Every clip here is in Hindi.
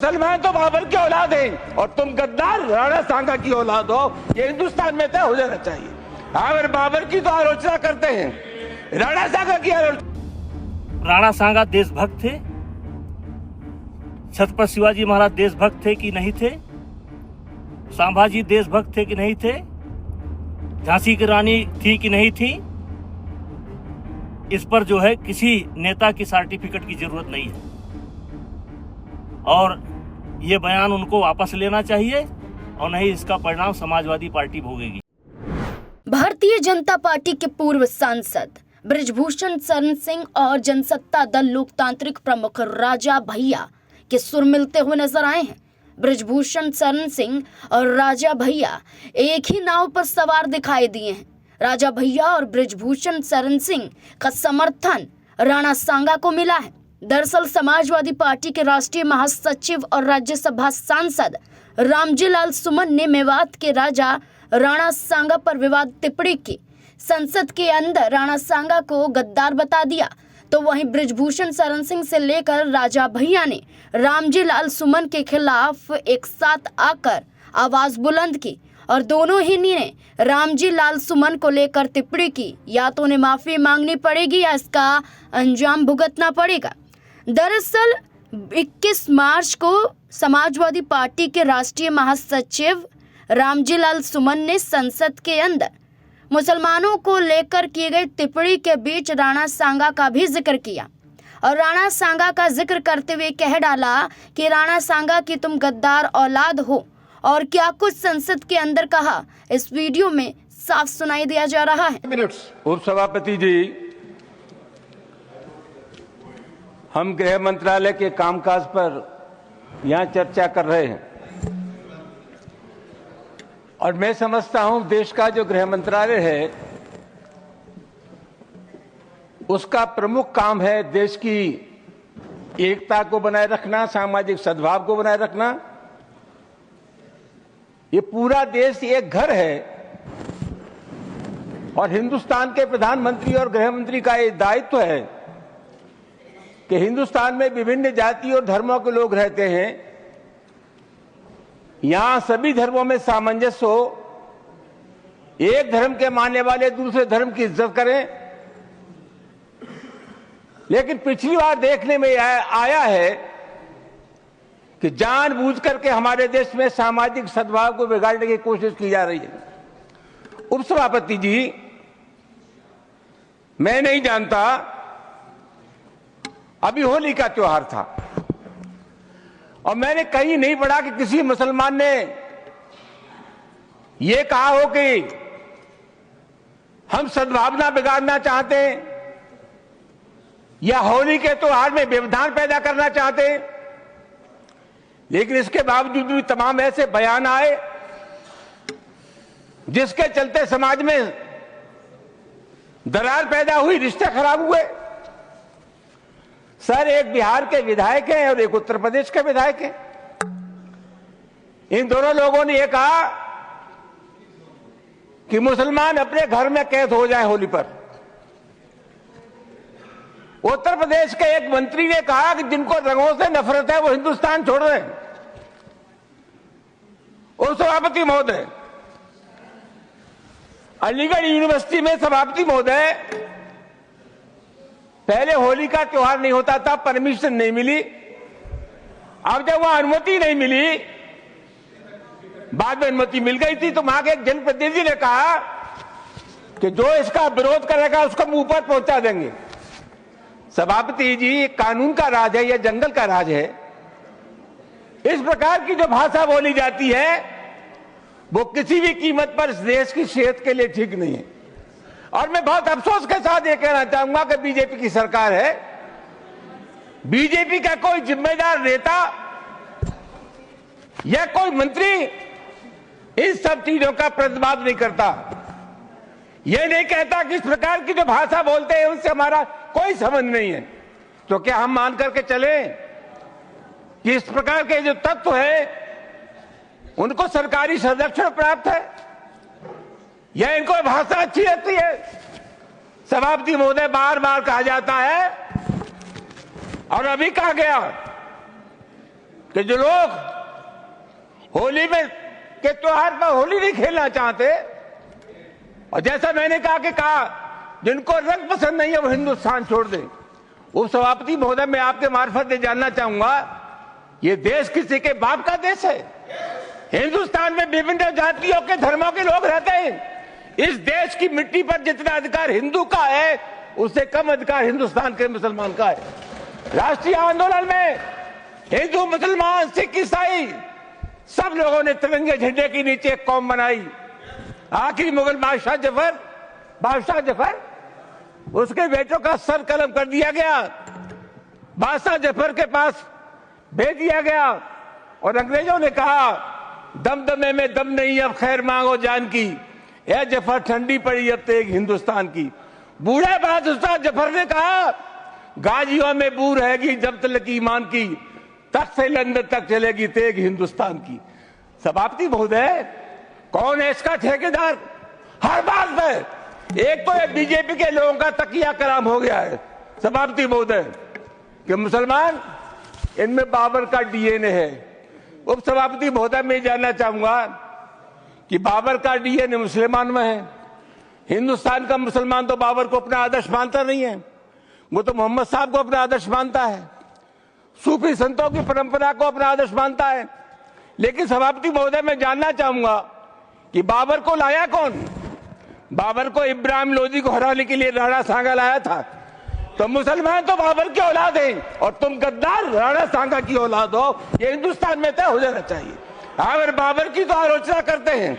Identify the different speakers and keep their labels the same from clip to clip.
Speaker 1: सलमान तो बाबर की औलाद है और तुम गद्दार राणा सांगा की औलाद हो। ये हिंदुस्तान में तय हो जाना चाहिए। अगर बाबर की तो आलोचना करते हैं, राणा सांगा की आलोचना।
Speaker 2: राणा सांगा देशभक्त थे, छत्रपति शिवाजी महाराज देशभक्त थे कि नहीं थे, संभाजी देशभक्त थे कि नहीं थे, झांसी की रानी थी कि नहीं थी, इस पर जो है किसी नेता की सर्टिफिकेट की जरूरत नहीं है और ये बयान उनको वापस लेना चाहिए और नहीं इसका परिणाम समाजवादी पार्टी भोगेगी।
Speaker 3: भारतीय जनता पार्टी के पूर्व सांसद बृजभूषण शरण सिंह और जनसत्ता दल लोकतांत्रिक प्रमुख राजा भैया के सुर मिलते हुए नजर आए हैं। बृजभूषण शरण सिंह और राजा भैया एक ही नाव पर सवार दिखाई दिए हैं। राजा भैया और बृजभूषण शरण सिंह का समर्थन राणा सांगा को मिला है। दरअसल समाजवादी पार्टी के राष्ट्रीय महासचिव और राज्यसभा सांसद रामजी लाल सुमन ने मेवात के राजा राणा सांगा पर विवाद टिप्पणी की। संसद के अंदर राणा सांगा को गद्दार बता दिया, तो वहीं बृजभूषण शरण सिंह से लेकर राजा भैया ने रामजी लाल सुमन के खिलाफ एक साथ आकर आवाज बुलंद की और दोनों ही ने रामजी लाल सुमन को लेकर टिप्पणी की। या तो उन्हें माफी मांगनी पड़ेगी या इसका अंजाम भुगतना पड़ेगा। दरअसल 21 मार्च को समाजवादी पार्टी के राष्ट्रीय महासचिव रामजी लाल सुमन ने संसद के अंदर मुसलमानों को लेकर की गई टिप्पणी के बीच राणा सांगा का भी जिक्र किया और राणा सांगा का जिक्र करते हुए कह डाला कि राणा सांगा की तुम गद्दार औलाद हो और क्या कुछ संसद के अंदर कहा, इस वीडियो में साफ सुनाई दिया जा रहा है।
Speaker 1: उप सभापति जी, हम गृह मंत्रालय के कामकाज पर यहाँ चर्चा कर रहे हैं और मैं समझता हूं देश का जो गृह मंत्रालय है उसका प्रमुख काम है देश की एकता को बनाए रखना, सामाजिक सद्भाव को बनाए रखना। ये पूरा देश एक घर है और हिंदुस्तान के प्रधानमंत्री और गृह मंत्री का ये दायित्व है कि हिंदुस्तान में विभिन्न जाति और धर्मों के लोग रहते हैं, यहां सभी धर्मों में सामंजस्य हो, एक धर्म के मानने वाले दूसरे धर्म की इज्जत करें। लेकिन पिछली बार देखने में आया है कि जानबूझ करके हमारे देश में सामाजिक सद्भाव को बिगाड़ने की कोशिश की जा रही है। उपसभापति जी, मैं नहीं जानता, अभी होली का त्योहार था और मैंने कहीं नहीं पढ़ा कि किसी मुसलमान ने यह कहा हो कि हम सद्भावना बिगाड़ना चाहते हैं या होली के त्योहार में व्यवधान पैदा करना चाहते हैं। लेकिन इसके बावजूद भी तमाम ऐसे बयान आए जिसके चलते समाज में दरार पैदा हुई, रिश्ते खराब हुए। सर, एक बिहार के विधायक हैं और एक उत्तर प्रदेश के विधायक हैं। इन दोनों लोगों ने यह कहा कि मुसलमान अपने घर में कैद हो जाए होली पर। उत्तर प्रदेश के एक मंत्री ने कहा कि जिनको रंगों से नफरत है वो हिंदुस्तान छोड़ रहे हैं। और सभापति महोदय, अलीगढ़ यूनिवर्सिटी में सभापति महोदय, पहले होली का त्योहार नहीं होता था, परमिशन नहीं मिली। अब जब वहां अनुमति नहीं मिली, बाद में अनुमति मिल गई थी, तो वहां के एक जनप्रतिनिधि ने कहा कि जो इसका विरोध करेगा उसको मुंह पर पहुंचा देंगे। सभापति जी, कानून का राज है या जंगल का राज है? इस प्रकार की जो भाषा बोली जाती है वो किसी भी कीमत पर इस देश की सेहत के लिए ठीक नहीं है। और मैं बहुत अफसोस के साथ ये कहना चाहूंगा कि बीजेपी की सरकार है, बीजेपी का कोई जिम्मेदार नेता या कोई मंत्री इन सब चीजों का प्रतिवाद नहीं करता। यह नहीं कहता कि इस प्रकार की जो भाषा बोलते हैं उनसे हमारा कोई संबंध नहीं है। तो क्या हम मान करके चले कि इस प्रकार के जो तत्व है उनको सरकारी संरक्षण प्राप्त है या इनको भाषा अच्छी लगती है? सभापति महोदय, बार बार कहा जाता है और अभी कहा गया कि जो लोग होली में के त्योहार पर होली नहीं खेलना चाहते, और जैसा मैंने कहा जिनको रंग पसंद नहीं है वो हिंदुस्तान छोड़ दें। उप सभापति महोदय, मैं आपके मार्फत से जानना चाहूंगा, ये देश किसी के बाप का देश है? हिंदुस्तान में विभिन्न जातियों के धर्मों के लोग रहते हैं। इस देश की मिट्टी पर जितना अधिकार हिंदू का है, उससे कम अधिकार हिंदुस्तान के मुसलमान का है। राष्ट्रीय आंदोलन में हिंदू, मुसलमान, सिख, ईसाई सब लोगों ने तिरंगे झंडे के नीचे एक कौम बनाई। आखिरी मुगल बादशाह जफर, उसके बेटों का सर कलम कर दिया गया, बादशाह जफर के पास भेज दिया गया, और अंग्रेजों ने कहा दमदमे में दम नहीं, अब खैर मांगो जान की, यह जफर ठंडी पड़ी अब तेग हिंदुस्तान की। बूढ़े बादशाह जफर ने कहा गाजियों में बू रहेगी जब तक ईमान की, तक से लंदन तक चलेगी तेग हिंदुस्तान की। सभापति महोदय, कौन है इसका ठेकेदार? हर बात में एक तो ये बीजेपी के लोगों का तकिया कलाम हो गया है सभापति महोदय, कि मुसलमान, इनमें बाबर का डीएनए है। उप सभापति महोदय, मैं जानना चाहूंगा कि बाबर का डीएनए मुसलमान में है। हिंदुस्तान का मुसलमान तो बाबर को अपना आदर्श मानता नहीं है, वो तो मोहम्मद साहब को अपना आदर्श मानता है, सूफी संतों की परंपरा को अपना आदर्श मानता है। लेकिन सभापति महोदय, मैं जानना चाहूंगा कि बाबर को लाया कौन? बाबर को इब्राहिम लोदी को हराने के लिए राणा सांगा लाया था। तो मुसलमान तो बाबर की औलाद हैं और तुम गद्दार राणा सांगा की औलाद हो, ये हिंदुस्तान में तय हो जाना चाहिए। अगर बाबर की तो आलोचना करते हैं,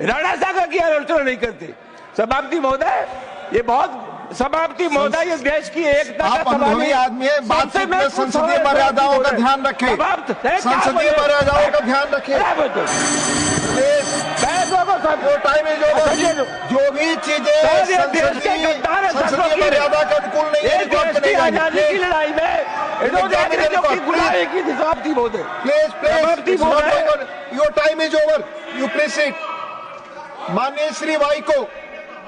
Speaker 1: राणा सांगा की आलोचना नहीं करते। सभापति महोदय, ये बहुत सभापति महोदय, ये देश की एकता का
Speaker 4: अनुभवी आदमी है, बातचीत में संसदीय मर्यादाओं का ध्यान रखें, संसदीय मर्यादाओं का ध्यान रखें। Time is over. जो भी चीजें संसदीय मर्यादा के अनुकूल नहीं है,
Speaker 1: आजादी की लड़ाई में गुलामी की सभापति महोदय,
Speaker 4: please your time is over, you please sit. माननीय श्री वाई को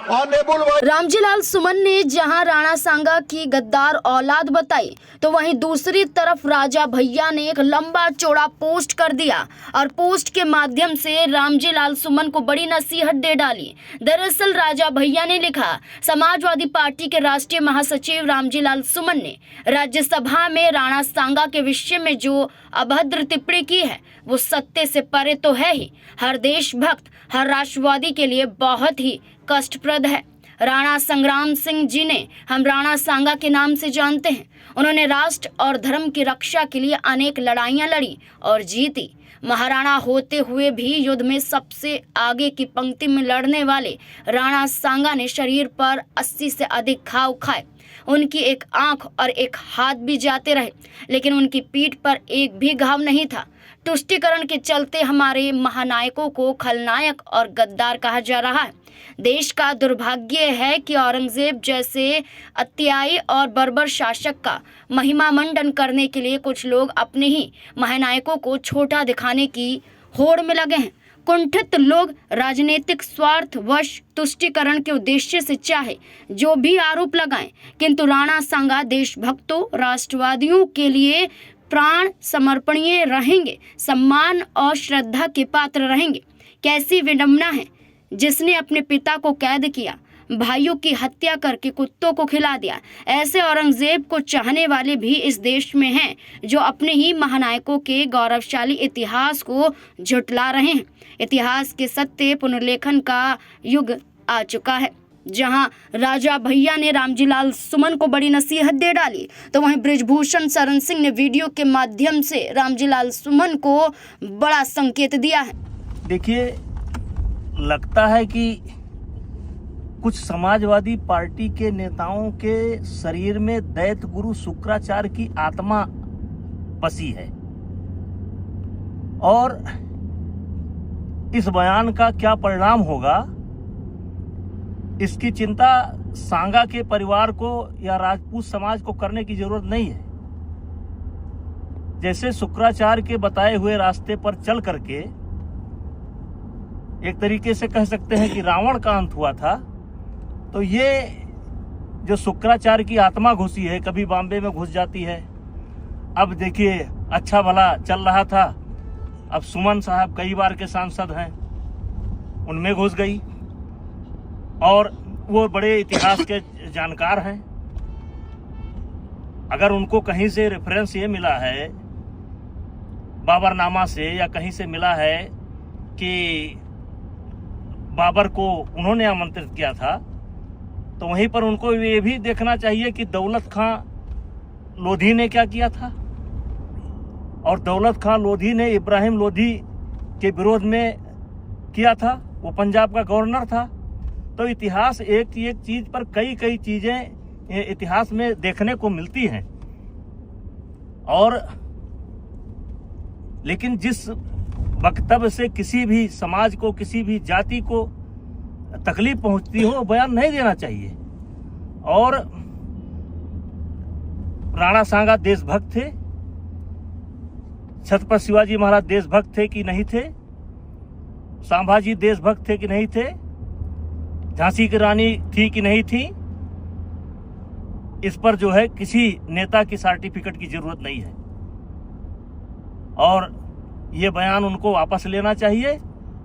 Speaker 3: रामजीलाल सुमन ने जहां राणा सांगा की गद्दार औलाद बताई, तो वहीं दूसरी तरफ राजा भैया ने एक लंबा चौड़ा पोस्ट कर दिया और पोस्ट के माध्यम से रामजीलाल सुमन को बड़ी नसीहत दे डाली। दरअसल राजा भैया ने लिखा, समाजवादी पार्टी के राष्ट्रीय महासचिव रामजीलाल सुमन ने राज्यसभा में राणा सांगा के विषय में जो अभद्र टिप्पणी की है वो सत्य से परे तो है ही, हर देशभक्त, हर राष्ट्रवादी के लिए बहुत ही कष्टप्रद है। राणा संग्राम सिंह जी ने हम राणा सांगा के नाम से जानते हैं। उन्होंने राष्ट्र और धर्म की रक्षा के लिए अनेक लड़ाइयां लड़ी और जीती। महाराणा होते हुए भी युद्ध में सबसे आगे की पंक्ति में लड़ने वाले राणा सांगा ने शरीर पर 80 से अधिक घाव खाए। उनकी एक आंख और एक हाथ भी जाते रहे, लेकिन उनकी पीठ पर एक भी घाव नहीं था। तुष्टीकरण के चलते हमारे महानायकों को खलनायक और गद्दार कहा जा रहा है। देश का दुर्भाग्य है कि औरंगजेब जैसे अत्याई और बर्बर शासक का महिमा मंडन करने के लिए कुछ लोग अपने ही महानायकों को छोटा दिखाने की होड़ में लगे हैं। कुंठित लोग राजनीतिक स्वार्थवश तुष्टीकरण के उद्देश्य से चाहे जो भी आरोप लगाएं, किंतु राणा सांगा देशभक्तों, राष्ट्रवादियों के लिए प्राण समर्पणीय रहेंगे, सम्मान और श्रद्धा के पात्र रहेंगे। कैसी विडंबना है जिसने अपने पिता को कैद किया, भाइयों की हत्या करके कुत्तों को खिला दिया। ऐसे औरंगजेब को चाहने वाले भी इस देश में हैं जो अपने ही महानायकों के गौरवशाली इतिहास को झुठला रहे हैं। इतिहास के सत्य पुनर्लेखन का युग आ चुका है। जहां राजा भैया ने रामजीलाल सुमन को बड़ी नसीहत दे डाली, तो वहीं बृजभूषण शरण सिंह ने वीडियो के माध्यम से रामजीलाल सुमन को बड़ा संकेत दिया है।
Speaker 2: देखिए, लगता है कि कुछ समाजवादी पार्टी के नेताओं के शरीर में दैत्य गुरु शुक्राचार्य की आत्मा बसी है, और इस बयान का क्या परिणाम होगा इसकी चिंता सांगा के परिवार को या राजपूत समाज को करने की जरूरत नहीं है। जैसे शुक्राचार्य के बताए हुए रास्ते पर चल करके एक तरीके से कह सकते हैं कि रावण का अंत हुआ था, तो ये जो शुक्राचार्य की आत्मा घुसी है, कभी बॉम्बे में घुस जाती है, अब देखिए अच्छा भला चल रहा था, अब सुमन साहब कई बार के सांसद हैं, उनमें घुस गई और वो बड़े इतिहास के जानकार हैं। अगर उनको कहीं से रेफरेंस ये मिला है बाबरनामा से या कहीं से मिला है कि बाबर को उन्होंने आमंत्रित किया था, तो वहीं पर उनको ये भी देखना चाहिए कि दौलत खां लोधी ने क्या किया था। और दौलत खां लोधी ने इब्राहिम लोधी के विरोध में किया था, वो पंजाब का गवर्नर था। तो इतिहास एक चीज पर कई चीजें इतिहास में देखने को मिलती हैं। और लेकिन जिस वक्तव्य से किसी भी समाज को, किसी भी जाति को तकलीफ पहुंचती हो, बयान नहीं देना चाहिए। और राणा सांगा देशभक्त थे, छत्रपति शिवाजी महाराज देशभक्त थे कि नहीं थे, संभाजी देशभक्त थे कि नहीं थे, झांसी की रानी थी कि नहीं थी, इस पर जो है किसी नेता की सर्टिफिकेट की जरूरत नहीं है। और ये बयान उनको वापस लेना चाहिए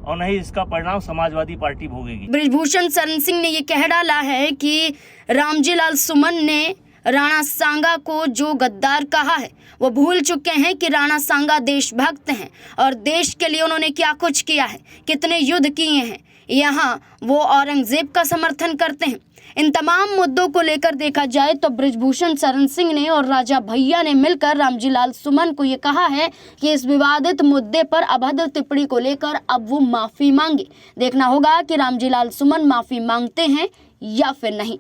Speaker 2: और नहीं इसका परिणाम समाजवादी पार्टी भोगेगी।
Speaker 3: बृजभूषण शरण सिंह ने ये कह डाला है कि रामजी लाल सुमन ने राणा सांगा को जो गद्दार कहा है वो भूल चुके हैं कि राणा सांगा देशभक्त हैं और देश के लिए उन्होंने क्या कुछ किया है, कितने युद्ध किए हैं। यहाँ वो औरंगजेब का समर्थन करते हैं। इन तमाम मुद्दों को लेकर देखा जाए तो बृजभूषण शरण सिंह ने और राजा भैया ने मिलकर रामजी लाल सुमन को ये कहा है कि इस विवादित मुद्दे पर अभद्र टिप्पणी को लेकर अब वो माफी मांगे। देखना होगा कि रामजी लाल सुमन माफी मांगते हैं या फिर नहीं।